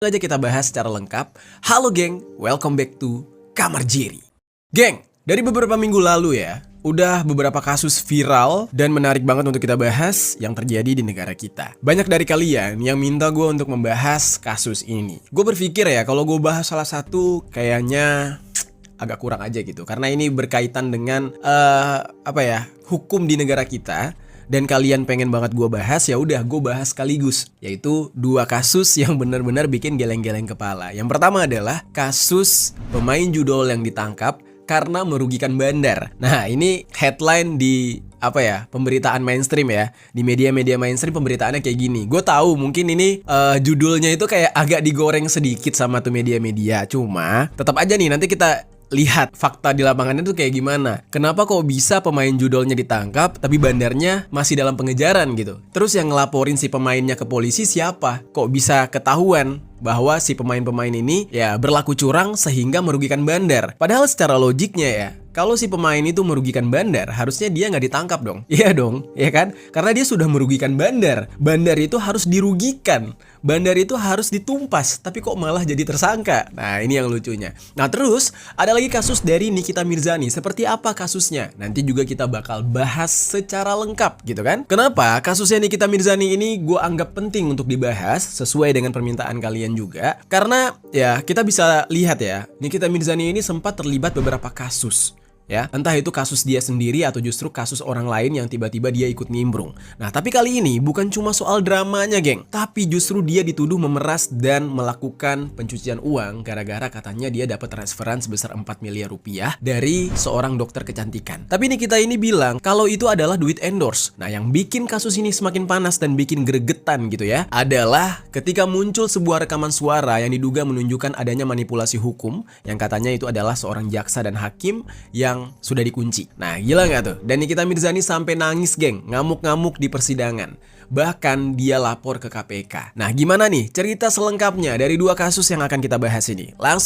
Aja kita bahas secara lengkap. Halo geng, welcome back to Kamar Jerry. Geng, dari beberapa minggu lalu ya, udah beberapa kasus viral dan menarik banget untuk kita bahas yang terjadi di negara kita. Banyak dari kalian yang minta gue untuk membahas kasus ini. Gue berpikir ya, kalau gue bahas salah satu kayaknya agak kurang aja gitu. Karena ini berkaitan dengan hukum di negara kita. Dan kalian pengen banget gue bahas, ya udah gue bahas sekaligus, yaitu dua kasus yang benar-benar bikin geleng-geleng kepala. Yang pertama adalah kasus pemain judol yang ditangkap karena merugikan bandar. Nah, ini headline di pemberitaan mainstream ya. Di media-media mainstream pemberitaannya kayak gini. Gue tahu mungkin ini judulnya itu kayak agak digoreng sedikit sama tuh media-media. Cuma tetap aja nih, nanti kita lihat fakta di lapangannya tuh kayak gimana. Kenapa kok bisa pemain judolnya ditangkap tapi bandarnya masih dalam pengejaran gitu. Terus yang ngelaporin si pemainnya ke polisi siapa? Kok bisa ketahuan bahwa si pemain-pemain ini ya berlaku curang sehingga merugikan bandar? Padahal secara logiknya ya, kalau si pemain itu merugikan bandar, harusnya dia nggak ditangkap dong. Iya dong, ya kan? Karena dia sudah merugikan bandar. Bandar itu harus dirugikan. Bandar itu harus ditumpas, tapi kok malah jadi tersangka? Nah, ini yang lucunya. Nah, terus ada lagi kasus dari Nikita Mirzani. Seperti apa kasusnya? Nanti juga kita bakal bahas secara lengkap gitu kan? Kenapa kasusnya Nikita Mirzani ini gue anggap penting untuk dibahas sesuai dengan permintaan kalian juga? Karena ya kita bisa lihat ya, Nikita Mirzani ini sempat terlibat beberapa kasus. Ya, entah itu kasus dia sendiri atau justru kasus orang lain yang tiba-tiba dia ikut nimbrung. Nah, tapi kali ini bukan cuma soal dramanya, geng. Tapi justru dia dituduh memeras dan melakukan pencucian uang gara-gara katanya dia dapat transferan sebesar 4 miliar rupiah dari seorang dokter kecantikan. Tapi Nikita ini bilang kalau itu adalah duit endorse. Nah, yang bikin kasus ini semakin panas dan bikin gregetan gitu ya, adalah ketika muncul sebuah rekaman suara yang diduga menunjukkan adanya manipulasi hukum, yang katanya itu adalah seorang jaksa dan hakim yang sudah dikunci. Nah, gila nggak tuh? Dan Nikita Mirzani sampai nangis, geng, ngamuk-ngamuk di persidangan. Bahkan dia lapor ke KPK. Nah, gimana nih cerita selengkapnya dari dua kasus yang akan kita bahas ini? Langsung